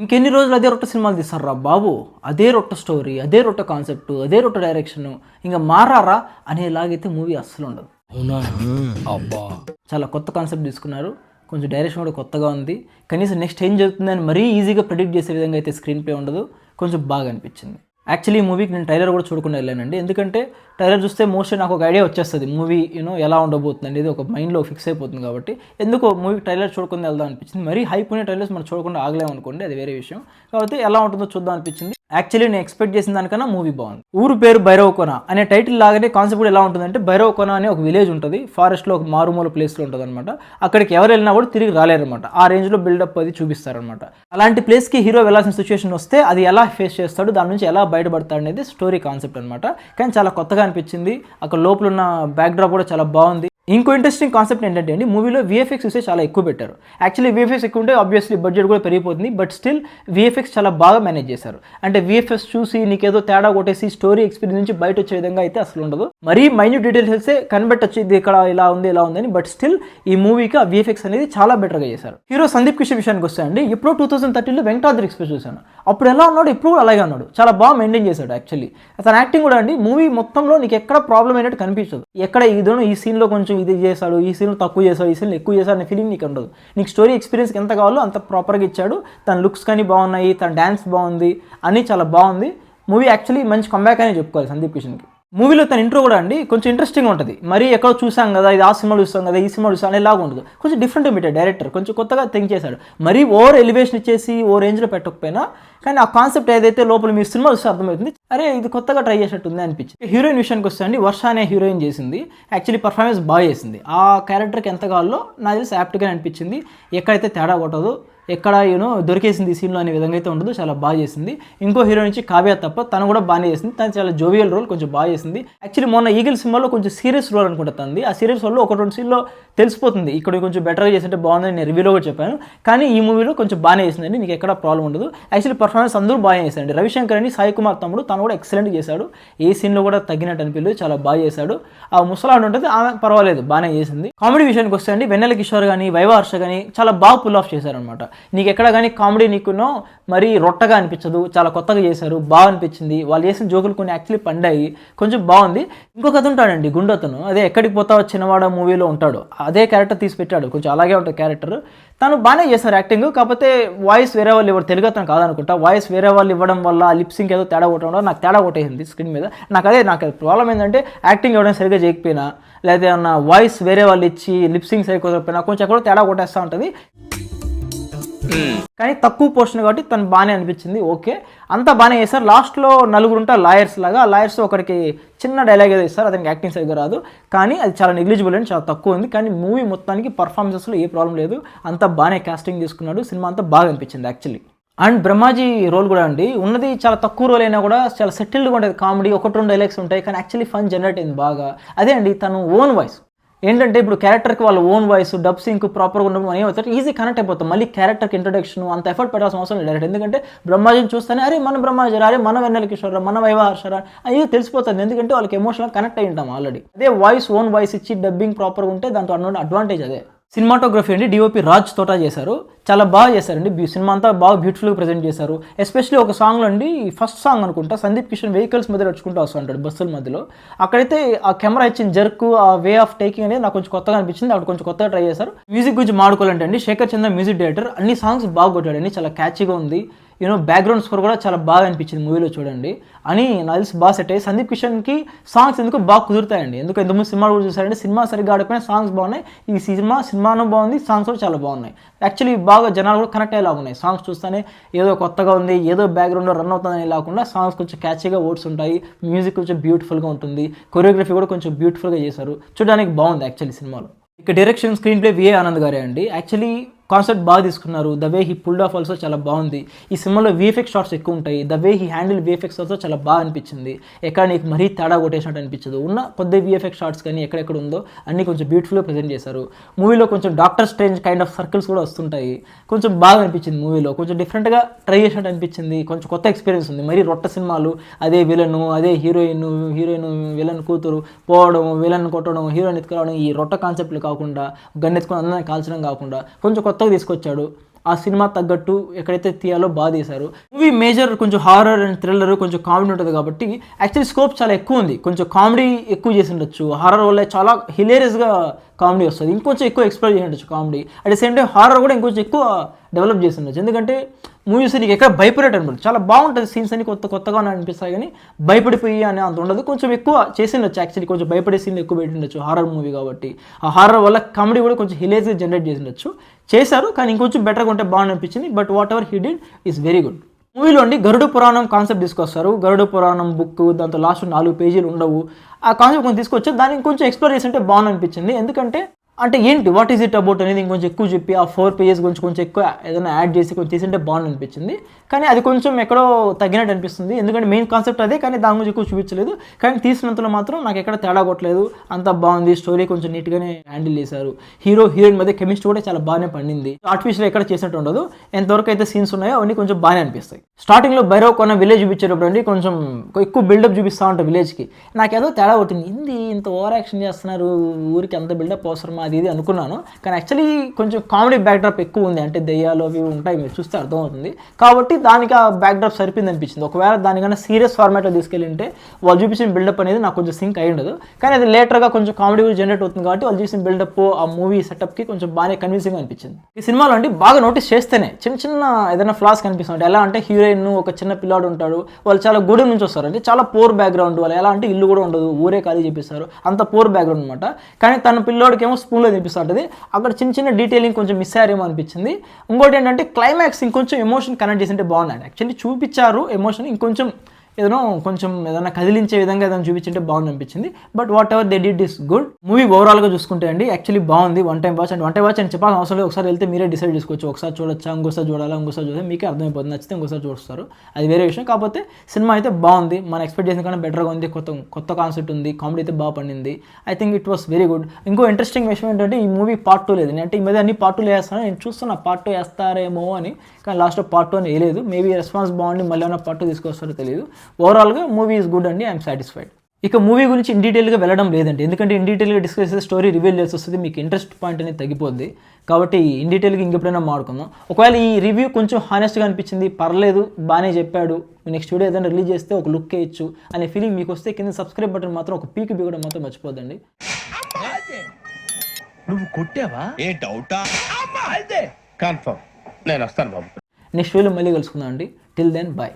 ఇంకెన్ని రోజులు అదే రొట్ట సినిమాలు తీస్తారా బాబు, అదే రొట్ట స్టోరీ, అదే రొట్ట కాన్సెప్ట్, అదే రొట్ట డైరెక్షన్, ఇంకా మారారా అనేలాగైతే మూవీ అస్సలు ఉండదు. అవునా అబ్బా, చాలా కొత్త కాన్సెప్ట్ తీసుకున్నారు, కొంచెం డైరెక్షన్ కూడా కొత్తగా ఉంది. కనీసం నెక్స్ట్ ఏం జరుగుతుందని మరీ ఈజీగా ప్రెడిక్ట్ చేసే విధంగా అయితే స్క్రీన్ ప్లే ఉండదు, కొంచెం బాగా అనిపించింది. యాక్చువల్లీ ఈ మూవీకి నేను ట్రైలర్ కూడా చూడకుండా వెళ్ళానండి, ఎందుకంటే ట్రైలర్ చూస్తే మోస్ట్లీ నాకు ఒక ఐడియా వచ్చేస్తుంది మూవీ ఎలా ఉండబోతుంది అనేది ఒక మైండ్లో ఫిక్స్ అయిపోతుంది. కాబట్టి ఎందుకో మూవీ ట్రైలర్ చూడకుండా వెళ్దాం అనిపించింది. మరీ హైప్ ఉన్న ట్రైలర్స్ మనం చూడకుండా ఆగలేము అనుకోండి, అది వేరే విషయం. కాబట్టి ఎలా ఉంటుందో చూద్దాం అనిపించింది. యాక్చువల్లీ నేను ఎక్స్పెక్ట్ చేసిన దానికన్నా మూవీ బాగుంది. ఊరు పేరు భైరవకోన అనే టైటిల్ లాగానే కాన్సెప్ట్ కూడా ఎలా ఉంటుందంటే, భైరవకోన అనే ఒక విలేజ్ ఉంటుంది, ఫారెస్ట్లో ఒక మారుమూల ప్లేస్లో ఉంటుంది అనమాట. అక్కడికి ఎవరు వెళ్ళినా కూడా తిరిగి రాలేరనమాట, ఆ రేంజ్లో బిల్డప్ అది చూపిస్తారనమాట. అలాంటి ప్లేస్కి హీరో వెళ్ళాల్సిన సిచ్యువేషన్ వస్తే అది ఎలా ఫేస్ చేస్తాడు, దాని నుంచి ఎలా బయటపడతాడు అనేది స్టోరీ కాన్సెప్ట్ అనమాట. కానీ చాలా కొత్తగా అనిపించింది, అక్కడ లోపల ఉన్న బ్యాక్డ్రాప్ కూడా చాలా బాగుంది. ఇంకో ఇంట్రెస్టింగ్ కాన్సెప్ట్ ఏంటంటే అండి, మూవీలో VFX చూసే చాలా ఎక్కువ పెట్టారు. యాక్చువల్లీ VFX ఎక్కువ ఉంటే ఆబ్వియస్లీ బడ్జెట్ కూడా పెరిగిపోతుంది, బట్ స్టిల్ VFX చాలా బాగా మేనేజ్ చేశారు. అంటే VFX చూసి నీకేదో తేడా కొట్టేసి స్టోరీ ఎక్స్పీరియన్స్ నుంచి బయట వచ్చే విధంగా అయితే అసలు ఉండదు. మరీ మైన్యూట్ డీటెయిల్స్ అయితే కనిపెట్టొచ్చు, ఇది ఇక్కడ ఇలా ఉంది ఇలా ఉందని, బట్ స్టిల్ ఈ మూవీకి ఆ VFX అనేది చాలా బెటర్గా చేశారు. హీరో సందీప్ కిషన్ విషయానికి వస్తాయండి, ఇప్పుడు 2013లో వెంకటాద్రి ఎక్స్ప్రెస్ చూశాను, అప్పుడు ఎలా ఉన్నాడు ఇప్పుడు కూడా అలాగే ఉన్నాడు, చాలా బాగా మెయింటైన్ చేశాడు. యాక్చువల్లీ అతను యాక్టింగ్ కూడా అండి మూవీ మొత్తంలో నీకు ఎక్కడ ప్రాబ్లం అయినట్టు కనిపించదు, ఎక్కడ ఇదో ఈ సీన్లో కొంచెం ఇది చేశాడు, ఈ సీన్లో తక్కువ చేశాడు, ఈ సీన్లో ఎక్కువ చేశాడు అనే ఫీలింగ్ నీకు ఉండదు. నీకు స్టోరీ ఎక్స్పీరియన్స్కి ఎంత కావాలో అంత ప్రాపర్గా ఇచ్చాడు. తన లుక్స్ కానీ బాగున్నాయి, తన డ్యాన్స్ బాగుంది, అన్నీ చాలా బాగుంది. మూవీ యాక్చువల్లీ మంచి కంబ్యాక్ అనే చెప్పుకోవాలి సందీప్ కిషన్కి. మూవీలో తన ఇంట్రో కూడా అండి కొంచెం ఇంట్రెస్టింగ్ ఉంటుంది. మరీ ఎక్కడో చూసాం కదా, ఇది ఆ సినిమాలు చూస్తాం కదా, ఈ సినిమా చూస్తాం అనేలాగా ఉండదు, కొంచెం డిఫరెంట్ పెట్టాడు డైరెక్టర్, కొంచెం కొత్తగా థింక్ చేశాడు. మరీ ఓవర్ ఎలివేషన్ ఇచ్చేసి ఓ రేంజ్లో పెట్టకపోయినా కానీ ఆ కాన్సెప్ట్ ఏదైతే లోపల మీరు సినిమా చూస్తే అర్థమవుతుంది, అరే ఇది కొత్తగా ట్రై చేసినట్టు ఉంది అనిపించింది. హీరోయిన్ విషయానికి వస్తే అండి, వర్ష అనే హీరోయిన్ చేసింది. యాక్చువల్లీ పర్ఫార్మెన్స్ బాగా చేసింది, ఆ క్యారెక్టర్కి ఎంత కావాలో నాకు తెలిసి యాప్ట్గా అనిపించింది. ఎక్కడైతే తేడా కొట్టదు, ఎక్కడ దొరికేసింది ఈ సీన్లో అనే విధంగా అయితే ఉండదు, చాలా బాగా చేసింది. ఇంకో హీరోయిన్ నుంచి కావ్య తప్ప తను కూడా బాగానే చేసింది, తను చాలా జోవియల్ రోల్ కొంచెం బాగా చేసింది. యాక్చువల్లీ మొన్న ఈగిల్ సినిమాలో కొంచెం సీరియస్ రోల్ అనుకుంటుంది, ఆ సీరియస్ రోల్లో ఒక 2 సీన్లో తెలిసిపోతుంది ఇక్కడ కొంచెం బెటర్గా చేసింటే బాగుందని నేను రివ్యూలో కూడా చెప్పాను. కానీ ఈ మూవీలో కొంచెం బాగానే చేసిందండి, నీకు ఎక్కడ ప్రాబ్లం ఉండదు. యాక్చువల్లీ పర్ఫార్మెన్స్ అందరూ బాగా చేశారండి. రవిశంకర్ అని సాయి కుమార్ తమ్ముడు తను కూడా ఎక్సలెంట్ చేశాడు, ఏ సీన్లో కూడా తగ్గినట్టు అనిపించలేదు, చాలా బాగా చేశాడు. ఆ ముసలాడు ఉంటుంది ఆమె పర్వాలేదు బాగానే చేసింది. కామెడీ విషయానికి వస్తే అండి, వెన్నెల కిషోర్ కానీ వైవ హర్ష కానీ చాలా బాగా పుల్ ఆఫ్ చేశారనమాట. నీకు ఎక్కడ కానీ కామెడీ నీకునో మరీ రొట్టగా అనిపించదు, చాలా కొత్తగా చేశారు, బాగా అనిపించింది. వాళ్ళు చేసిన జోకులు కొన్ని యాక్చువల్లీ పండాయి, కొంచెం బాగుంది. ఇంకొక అతను ఉంటాడండి గుండతను, అదే ఎక్కడికి పోతావో చిన్నవాడ మూవీలో ఉంటాడు, అదే క్యారెక్టర్ తీసి పెట్టాడు, కొంచెం అలాగే ఉంటుంది క్యారెక్టర్. తను బాగానే చేశారు యాక్టింగ్, కాకపోతే వాయిస్ వేరే వాళ్ళు ఇవ్వరు, తెలుగు అతను కాదనుకుంటా, వాయిస్ వేరే వాళ్ళు ఇవ్వడం వల్ల లిప్సింగ్ ఏదో తేడా కొట్టడం వల్ల నాకు తేడా కొట్టేసింది స్క్రీన్ మీద. నాకు ప్రాబ్లం ఏంటంటే యాక్టింగ్ ఇవ్వడం సరిగ్గా చేయకపోయినా, లేదా ఏమన్నా వాయిస్ వేరే వాళ్ళు ఇచ్చి లిప్సింగ్ సరిగ్గా కొంచెం ఎక్కడో తేడా కొట్టేస్తూ ఉంటుంది. కానీ తక్కువ పోర్షన్ కాబట్టి తను బాగానే అనిపించింది, ఓకే అంతా బాగానే చేస్తారు. లాస్ట్లో 4 ఉంటారు లాయర్స్ లాగా, ఆ లాయర్స్ ఒకరికి చిన్న డైలాగ్ ఏదో ఇస్తారు, అతనికి యాక్టింగ్ సరిగ్గా రాదు, కానీ అది చాలా నెగ్లిజిబుల్ అండి, చాలా తక్కువ ఉంది. కానీ మూవీ మొత్తానికి పర్ఫార్మెన్సెస్లో ఏ ప్రాబ్లం లేదు, అంతా బాగానే కాస్టింగ్ తీసుకున్నాడు, సినిమా అంతా బాగా అనిపించింది యాక్చువల్లీ. అండ్ బ్రహ్మాజీ రోల్ కూడా అండి ఉన్నది చాలా తక్కువ రోల్ అయినా కూడా చాలా సెటిల్డ్గా ఉంటుంది, కామెడీ 1-2 డైలాగ్స్ ఉంటాయి, కానీ యాక్చువల్లీ ఫన్ జనరేట్ అయింది బాగా. అదే అండి తను ఓన్ వాయిస్ ఏంటంటే, ఇప్పుడు క్యారెక్టర్కి వాళ్ళ ఓన్ వాయిస్ డబ్ సింక్ ప్రాపర్గా ఉన్నప్పుడు మనం ఏమవుతారు ఈజీ కనెక్ట్ అయిపోతాం. మళ్ళీ క్యారెక్టర్కి ఇంట్రొడక్షన్ అంత ఎఫర్ట్ పెట్టాల్సిన అవసరం లేదు డైరెక్ట్, ఎందుకంటే బ్రహ్మాజీని చూస్తేనే అరే మన బ్రహ్మాజీ, అరే మన వెన్నెల కిషోర్, మన వైవ హర్షరా అది తెలిసిపోతుంది, ఎందుకంటే వాళ్ళకి ఎమోషనల్ కనెక్ట్ అయి ఉంటాం ఆల్రెడీ. అదే వాయిస్ ఓన్ వాయిస్ ఇచ్చి డబ్బింగ్ ప్రాపర్గా ఉంటే దాంతో అడ్వాంటేజ్ అదే. సినిమాటోగ్రఫీ అండి DOP రాజ్ తోటా చేశారు, చాలా బాగా చేశారండి. సినిమా అంతా బాగా బ్యూటిఫుల్గా ప్రజెంట్ చేశారు. ఎస్పెషల్లీ ఒక సాంగ్లో అండి, ఫస్ట్ సాంగ్ అనుకుంటా, సందీప్ కిషన్ వెహికల్స్ మధ్య నడుచుకుంటూ వస్తూ ఉంటాడు బస్సుల మధ్యలో, అక్కడైతే ఆ కెమెరా ఇచ్చిన జర్క్, ఆ వే ఆఫ్ టేకింగ్ అనేది నాకు కొంచెం కొత్తగా అనిపించింది, అక్కడ కొంచెం కొత్తగా ట్రై చేశారు. మ్యూజిక్ గురించి మాడుకోవాలంటే అండి, శేఖర్ చంద్ర మ్యూజిక్ డైరెక్టర్ అన్ని సాంగ్స్ బాగా కొట్టాడండి, చాలా క్యాచీగా ఉంది. బ్యాక్గ్రౌండ్ స్కోర్ కూడా చాలా బాగా అనిపించింది మూవీలో చూడండి అని నాకు తెలిసి బాగా సెట్ అయ్యి. సందీప్ కిషన్కి సాంగ్స్ ఎందుకు బాగా కుదురుతాయండి, ఎందుకు ఇంతకుముందు సినిమా కూడా చూసారంటే సినిమా సరిగ్గా ఆడకపోయినా సాంగ్స్ బాగున్నాయి, ఈ సినిమాను బాగుంది, సాంగ్స్ కూడా చాలా బాగున్నాయి. యాక్చువల్లీ బాగా జనాలు కూడా కనెక్ట్ అయ్యేలా ఉన్నాయి, సాంగ్స్ చూస్తేనే ఏదో కొత్తగా ఉంది, ఏదో బ్యాక్గ్రౌండ్లో రన్ అవుతుందని లేకుండా సాంగ్స్ కొంచెం క్యాచీగా ఓట్స్ ఉంటాయి, మ్యూజిక్ కొంచెం బ్యూటిఫుల్గా ఉంటుంది, కొరియోగ్రఫీ కూడా కొంచెం బ్యూటిఫుల్గా చేశారు, చూడడానికి బాగుంది యాక్చువల్లీ సినిమాలో. ఇక direction screen play VA Anand గారే అండి. యాక్చువల్లీ కాన్సెప్ట్ బాగా తీసుకున్నారు, the way he pulled off also చాలా బాగుంది. ఈ సినిమాలో VFX షాట్స్ ఎక్కువ ఉంటాయి, the way he handle VFX also చాలా బాగా అనిపించింది, ఎక్కడ నీకు మరీ తేడా కొట్టేసినట్టు అనిపించదు. ఉన్న కొద్ది VFX షాట్స్ కానీ ఎక్కడెక్కడ ఉందో అన్నీ కొంచెం బ్యూటిఫుల్గా ప్రజెంట్ చేశారు. మూవీలో కొంచెం doctor strange kind of circles కూడా వస్తుంటాయి, కొంచెం బాగా అనిపించింది మూవీలో, కొంచెం డిఫరెంట్గా ట్రై చేసినట్టు అనిపించింది, కొంచెం కొత్త ఎక్స్పీరియన్స్ ఉంది. మరీ రొట్ట సినిమాలు అదే విలన్, అదే హీరోయిన్ విలన్ కూతురు పోవడం, విలన్ కొట్టడం, హీరోయిన్ ఎత్తుకురావడం, ఈ రొట్ట కాన్సెప్ట్లు కాకుండా గన్ ఎత్తుకుని అందరినీ కాల్చడం కాకుండా కొంచెం కొత్తగా తీసుకొచ్చాడు. ఆ సినిమా తగ్గట్టు ఎక్కడైతే తీయాలో బాగా తీశారు. మూవీ మేజర్ కొంచెం హారర్ అండ్ థ్రిల్లర్ కొంచెం కామెడీ ఉంటుంది కాబట్టి యాక్చువల్లీ స్కోప్ చాలా ఎక్కువ ఉంది. కొంచెం కామెడీ ఎక్కువ చేసి ఉండొచ్చు, హారర్ వల్ల చాలా హిలేరియస్గా కామెడీ వస్తుంది, ఇంకొంచెం ఎక్కువ ఎక్స్ప్లోర్ చేసి ఉండొచ్చు comedy. At the same time horror కూడా ఇంకొంచెం ఎక్కువ డెవలప్ చేసి ఉండొచ్చు. ఎందుకంటే మూవీస్ నీకు ఎక్కడ భయపడేటట్టు అనమాట, చాలా బాగుంటుంది, సీన్స్ అన్ని కొత్తగా అనిపిస్తాయి కానీ భయపడిపోయి అని అంత ఉండదు. కొంచెం ఎక్కువ చేసి ఉండొచ్చు, యాక్చువల్లీ కొంచెం భయపడే సీన్లు ఎక్కువ పెట్టి ఉండొచ్చు హారర్ మూవీ కాబట్టి. ఆ హారర్ వల్ల కామెడీ కూడా కొంచెం హిలేరియస్గా జనరేట్ చేసి ఉండొచ్చు. చేశారు కానీ ఇంకొంచెం బెటర్గా ఉంటే బాగుంది అనిపించింది. But what ever he did is very good. మూవీలో అండి గరుడ పురాణం కాన్సెప్ట్ తీసుకొస్తారు. గరుడ పురాణం బుక్, దాంతో లాస్ట్ 4 పేజీలు ఉండవు. ఆ కాన్సెప్ట్ కొంచెం తీసుకొచ్చి దాన్ని ఇంకొంచెం ఎక్స్ప్లోర్ చేసి ఉంటే బాగుంది అనిపించింది. ఎందుకంటే అంటే ఏంటి వాట్ ఈజ్ ఇట్ అబౌట్ అనేది ఇంకొంచెం ఎక్కువ చెప్పి ఆ 4 పేజెస్ గురించి కొంచెం ఎక్కువ ఏదైనా యాడ్ చేసి కొంచెం తీసుంటే బాగుంది అనిపించింది. కానీ అది కొంచెం ఎక్కడో తగ్గినట్టు అనిపిస్తుంది. ఎందుకంటే మెయిన్ కాన్సెప్ట్ అదే, కానీ దాని గురించి ఎక్కువ చూపించలేదు. కానీ తీసినంతలో మాత్రం నాకు ఎక్కడ తేడా కొట్టలేదు, అంతా బాగుంది. స్టోరీ కొంచెం నీట్గానే హ్యాండిల్ చేశారు. హీరో హీరోయిన్ మధ్య కెమిస్ట్రీ కూడా చాలా బాగానే పండింది. ఆర్టిఫిషియల్ ఎక్కడ చేసినట్టు ఉండదు. ఎంతవరకు అయితే సీన్స్ ఉన్నాయో అవన్నీ కొంచెం బాగానే అనిపిస్తాయి. స్టార్టింగ్లో భైరవ్ కొన్న విలేజ్ చూపించేటప్పుడు అండి కొంచెం ఎక్కువ బిల్డప్ చూపిస్తూ ఉంటారు విలేజ్కి. నాకేదో తేడా కొట్టింది, ఇంత ఓవర్ యాక్షన్ చేస్తున్నారు, ఊరికి ఎంత బిల్డప్ అవసరమా అది ఇది అనుకున్నాను. కానీ యాక్చువల్లీ కొంచెం కామెడీ బ్యాక్డ్రాప్ ఎక్కువ ఉంది. అంటే దెయ్యాలు అవి ఉంటాయి, మీరు చూస్తే అర్థమవుతుంది. కాబట్టి దానికి ఆ బ్యాక్డ్రాప్ సరిపోయింది అనిపించింది. ఒకవేళ దానికన్నా సీరియస్ ఫార్మాట్లో తీసుకెళ్ళింటే వాళ్ళు చూపించిన బిల్డప్ అనేది నాకు కొంచెం సింక్ అయి ఉండదు. కానీ అది లేటర్గా కొంచెం కామెడీ కూడా జనరేట్ అవుతుంది కాబట్టి వాళ్ళు చూసిన బిల్డప్ ఆ మూవీ సెటప్కి కొంచెం బాగానే కన్విన్సింగ్ అనిపించింది. ఈ సినిమాలో అండి బాగా నోటీస్ చేస్తేనే చిన్న ఏదైనా ఫ్లాస్ కనిపిస్తుంది. ఎలా అంటే హీరోయిన్ ఒక చిన్న పిల్లాడు ఉంటాడు, వాళ్ళు చాలా గూడెం నుంచి వస్తారు, అంటే చాలా పూర్ బ్యాక్గ్రౌండ్. వాళ్ళు ఎలా అంటే ఇల్లు కూడా ఉండదు, ఊరే ఖాళీ చేపిస్తారు, అంత పూర్ బ్యాక్గ్రౌండ్ అనమాట. కానీ తన పిల్లోడికి ఏమో స్పూన్లో తినిపిస్తూ ఉంటుంది. అక్కడ చిన్న డీటెయిలింగ్ కొంచెం మిస్ అయ్యారేమో అనిపించింది. ఇంకోటి ఏంటంటే క్లైమాక్స్ ఇంకొంచెం ఎమోషన్ కనెక్ట్ చేసి ఉంటే బాగుంది. యాక్చువల్లీ చూపించారు ఎమోషన్, ఇంకొంచెం ఏదైనా కదిలించే విధంగా ఏదైనా చూపించింటే బాగుంది అనిపించింది. But what ever they did is good. Movie ఓవరాల్గా చూసుకుంటే అండి యాక్చువల్లీ బాగుంది. వన్ టైం వాచ్ అని చెప్పాల్సిన అవసరం లేదు. ఒకసారి వెళ్తే మీరే డిసైడ్ చేసుకోవచ్చు, ఒకసారి చూడొచ్చా, ఇంకోసారి చూడాలి, మీకే అర్థమైపోతుంది. నచ్చితే ఇంకోసారి చూస్తారు, అది వేరే విషయం. కాకపోతే సినిమా అయితే బాగుంది, మన ఎక్స్పెక్ట్ చేసిన కన్నా బెటర్గా ఉంది. కొత్త కాన్సెప్ట్ ఉంది, కామెడీ అయితే బాగా పండింది. I think it was very good. ఇంకో ఇంట్రెస్టింగ్ విషయం ఏంటంటే ఈ మూవీ పార్ట్ 2 లేదు. అంటే ఈ మధ్య అన్ని పార్ట్ 2 వేస్తాను, నేను చూస్తున్నా పార్ట్ 2 వేస్తారేమో అని. కానీ లాస్ట్లో పార్ట్ 2 అని వేయలేదు. మేబీ రెస్పాన్స్ బాగుండి మళ్ళీ ఏమైనా పార్ట్ 2 తీసుకొస్తారో తెలియదు. ఓవరాల్గా మూవీ ఈజ్ గుడ్ అండి, ఐఎమ్ సాటిస్ఫైడ్. ఇక మూవీ గురించి ఇన్ డీటెయిల్గా వెళ్ళడం లేదండి, ఎందుకంటే ఇన్ డీటెయిల్గా డిస్కస్ చేస్తే స్టోరీ రివీల్ చేసి వస్తుంది, మీకు ఇంట్రెస్ట్ పాయింట్ అనేది తగ్గిపోద్ది. కాబట్టి ఇన్ డీటెయిల్గా ఇంకెప్పుడైనా మాట్లాడుకుందాం. ఒకవేళ ఈ రివ్యూ కొంచెం హానెస్ట్గా అనిపించింది, పర్లేదు బాగానే చెప్పాడు, నెక్స్ట్ వీడియో ఏదైనా రిలీజ్ చేస్తే ఒక లుక్ వేయచ్చు అనే ఫీలింగ్ మీకు వస్తే కింద సబ్స్క్రైబ్ బటన్ మాత్రం ఒక పీక్ బిగడం మాత్రం మర్చిపోద్దండి. నువ్వు కొట్టావా? ఏ డౌటా? కన్ఫర్మ్ నేను వస్తాను బాబు. నెక్స్ట్ వీడియో మళ్ళీ కలుసుకుందాం అండి. Till then bye.